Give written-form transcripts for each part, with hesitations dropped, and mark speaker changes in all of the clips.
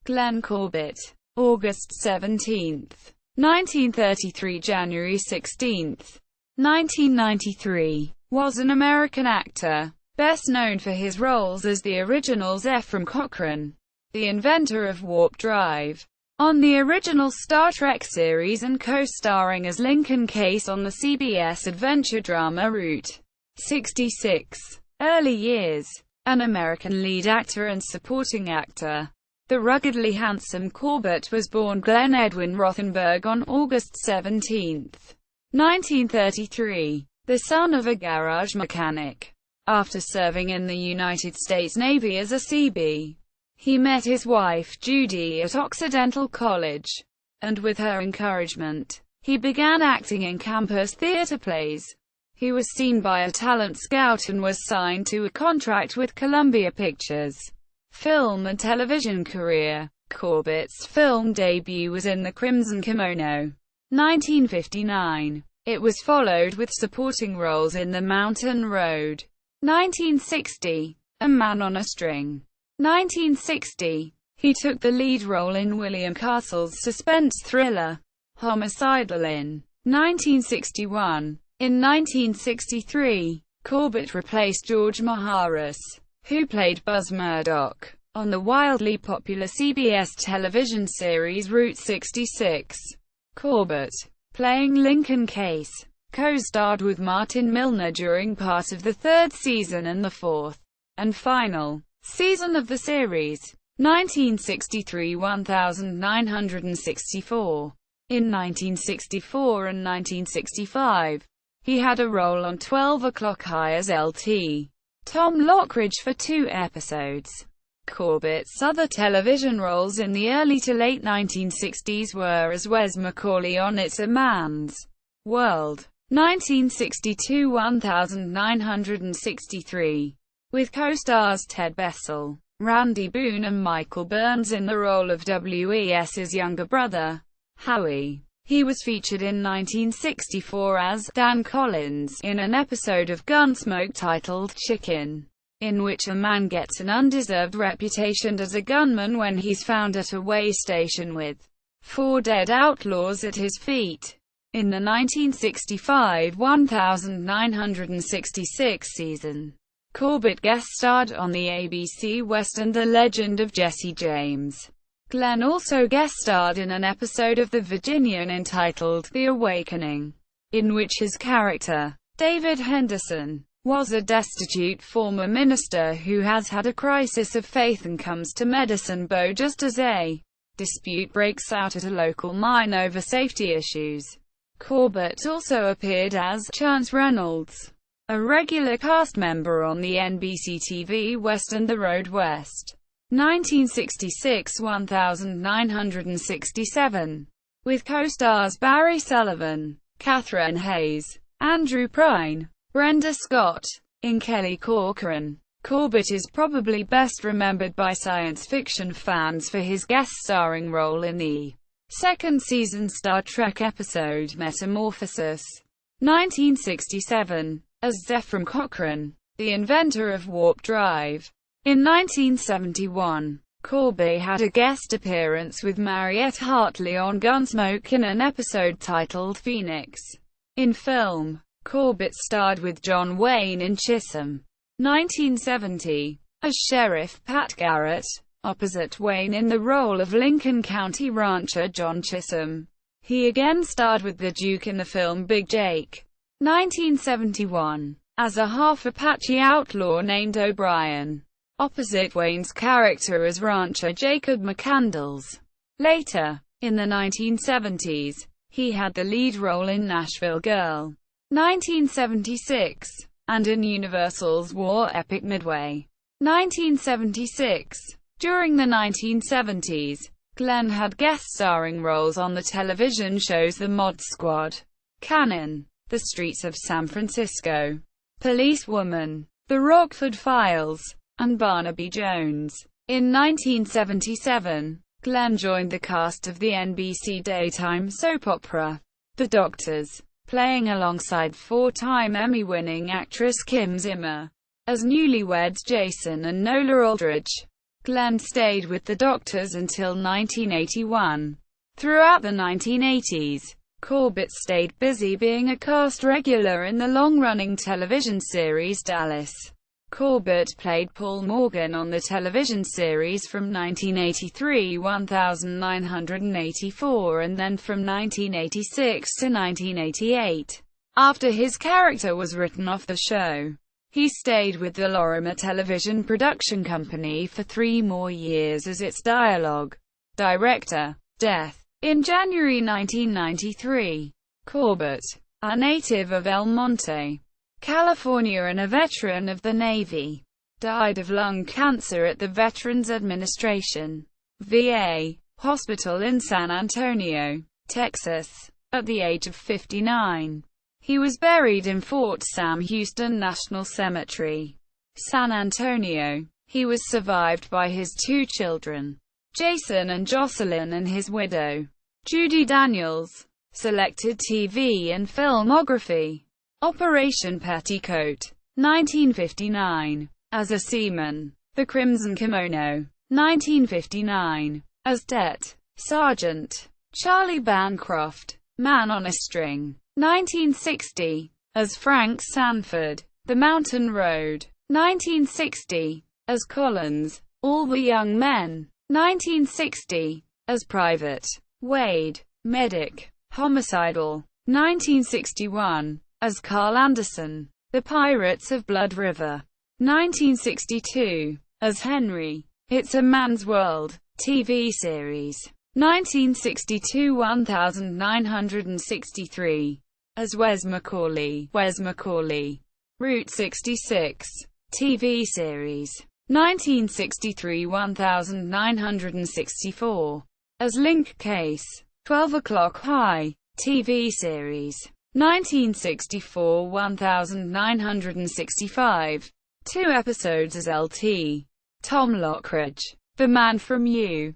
Speaker 1: Glenn Corbett. August 17, 1933 – January 16, 1993, was an American actor, best known for his roles as the original Zefram Cochrane, the inventor of warp drive, on the original Star Trek series, and co-starring as Lincoln Case on the CBS adventure drama Route 66. Early years. An American lead actor and supporting actor. The ruggedly handsome Corbett was born Glenn Edwin Rothenberg on August 17, 1933, the son of a garage mechanic. After serving in the United States Navy as a Seabee, he met his wife Judy at Occidental College, and with her encouragement, he began acting in campus theater plays. He was seen by a talent scout and was signed to a contract with Columbia Pictures. Film and television career. Corbett's film debut was in The Crimson Kimono, 1959. It was followed with supporting roles in The Mountain Road, 1960, A Man on a String, 1960. He took the lead role in William Castle's suspense thriller, Homicidal in 1961. In 1963, Corbett replaced George Maharis, who played Buzz Murdoch, on the wildly popular CBS television series Route 66. Corbett, playing Lincoln Case, co-starred with Martin Milner during part of the third season and the fourth, and final, season of the series, 1963–1964. In 1964 and 1965, he had a role on 12 O'Clock High as Lt. Tom Lockridge for 2 episodes. Corbett's other television roles in the early to late 1960s were as Wes Macaulay on It's a Man's World, 1962–1963, with co-stars Ted Bessel, Randy Boone and Michael Burns in the role of WES's younger brother, Howie. He was featured in 1964 as Dan Collins in an episode of Gunsmoke titled Chicken, in which a man gets an undeserved reputation as a gunman when he's found at a way station with 4 dead outlaws at his feet. In the 1965–1966 season, Corbett guest-starred on the ABC Western The Legend of Jesse James. Glenn also guest-starred in an episode of The Virginian entitled The Awakening, in which his character, David Henderson, was a destitute former minister who has had a crisis of faith and comes to Medicine Bow just as a dispute breaks out at a local mine over safety issues. Corbett also appeared as Chance Reynolds, a regular cast member on the NBC TV Western The Road West, 1966–1967, with co-stars Barry Sullivan, Catherine Hayes, Andrew Prine, Brenda Scott, and Kelly Corcoran. Corbett is probably best remembered by science fiction fans for his guest-starring role in the second season Star Trek episode Metamorphosis, 1967, as Zefram Cochrane, the inventor of warp drive. In 1971, Corbett had a guest appearance with Mariette Hartley on Gunsmoke in an episode titled Phoenix. In film, Corbett starred with John Wayne in Chisholm, 1970, as Sheriff Pat Garrett, opposite Wayne in the role of Lincoln County rancher John Chisholm. He again starred with the Duke in the film Big Jake, 1971, as a half-Apache outlaw named O'Brien, opposite Wayne's character as rancher Jacob McCandles. Later, in the 1970s, he had the lead role in Nashville Girl, 1976, and in Universal's war epic Midway, 1976. During the 1970s, Glenn had guest-starring roles on the television shows The Mod Squad, Cannon, The Streets of San Francisco, Police Woman, The Rockford Files, and Barnaby Jones. In 1977, Glenn joined the cast of the NBC daytime soap opera, The Doctors, playing alongside 4-time Emmy-winning actress Kim Zimmer, as newlyweds Jason and Nola Aldridge. Glenn stayed with the Doctors until 1981. Throughout the 1980s, Corbett stayed busy being a cast regular in the long-running television series Dallas. Corbett played Paul Morgan on the television series from 1983-1984 and then from 1986 to 1988. After his character was written off the show, he stayed with the Lorimer Television Production Company for 3 more years as its dialogue director. Death. In January 1993, Corbett, a native of El Monte, California and a veteran of the Navy, died of lung cancer at the Veterans Administration VA hospital in San Antonio, Texas, at the age of 59. He was buried in Fort Sam Houston National Cemetery, San Antonio. He was survived by his 2 children, Jason and Jocelyn, and his widow, Judy Daniels. Selected TV and filmography: Operation Petticoat, 1959, as a seaman; The Crimson Kimono, 1959, as Det. Sergeant Charlie Bancroft; Man on a String, 1960, as Frank Sanford; The Mountain Road, 1960, as Collins; All the Young Men, 1960, as Private Wade; Medic; Homicidal, 1961, as Carl Anderson; The Pirates of Blood River, 1962, as Henry; It's a Man's World TV series, 1962-1963, as Wes Macaulay; Route 66 TV series, 1963-1964, as Link Case; 12 O'Clock High TV series, 1964-1965, 2 episodes as LT Tom Lockridge; The Man from U.N.C.L.E.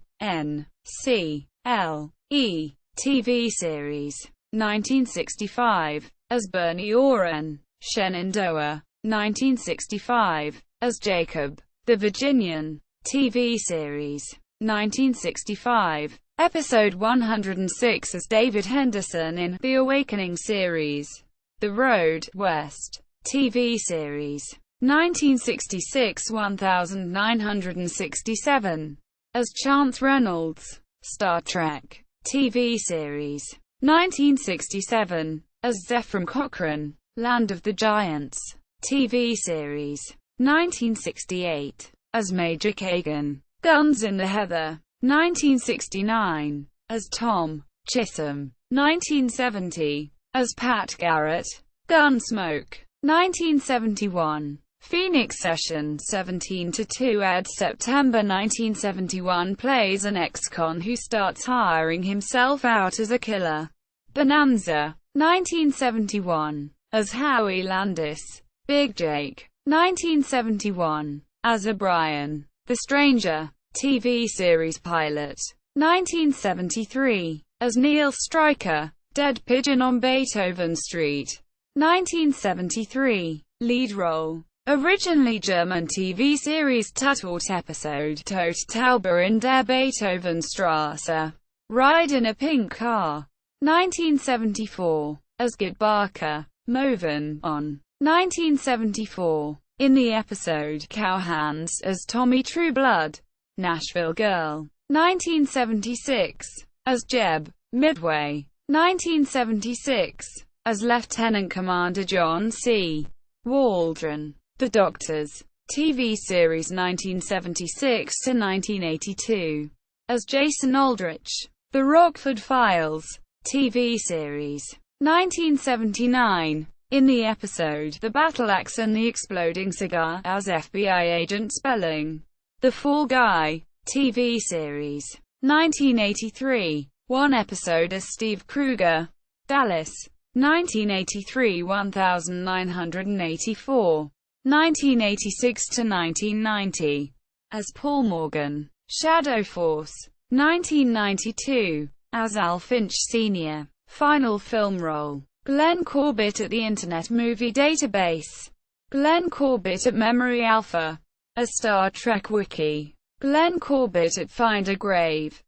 Speaker 1: TV series, 1965, as Bernie Oren; Shenandoah, 1965, as Jacob; The Virginian TV series, 1965, episode 106 as David Henderson in The Awakening series; The Road West TV series, 1966-1967, as Chance Reynolds; Star Trek TV series, 1967, as Zefram Cochrane; Land of the Giants TV series, 1968, as Major Kagan; Guns in the Heather, 1969, as Tom Chisholm; 1970, as Pat Garrett; Gunsmoke, 1971, Phoenix Session 17-2 ed. September 1971 plays an ex-con who starts hiring himself out as a killer. Bonanza, 1971, as Howie Landis; Big Jake, 1971, as O'Brien; The Stranger TV series pilot, 1973, as Neil Stryker; Dead Pigeon on Beethoven Street, 1973, lead role. Originally German TV series Tatort episode Tote Taube in der Beethovenstrasse. Ride in a Pink Car, 1974, as Gid Barker; Movin' On, 1974, in the episode Cowhands as Tommy Trueblood; Nashville Girl, 1976, as Jeb; Midway, 1976, as Lieutenant Commander John C. Waldron; The Doctors TV series 1976-1982, as Jason Aldrich; The Rockford Files TV series, 1979, in the episode The Battle Axe and the Exploding Cigar, as FBI Agent Spelling; The Fall Guy TV series, 1983, 1 episode as Steve Kruger; Dallas, 1983-1984, 1986-1990, as Paul Morgan; Shadow Force, 1992, as Al Finch Sr. Final film role, Glenn Corbett at the Internet Movie Database, Glenn Corbett at Memory Alpha, as Star Trek Wiki, Glenn Corbett at Find a Grave.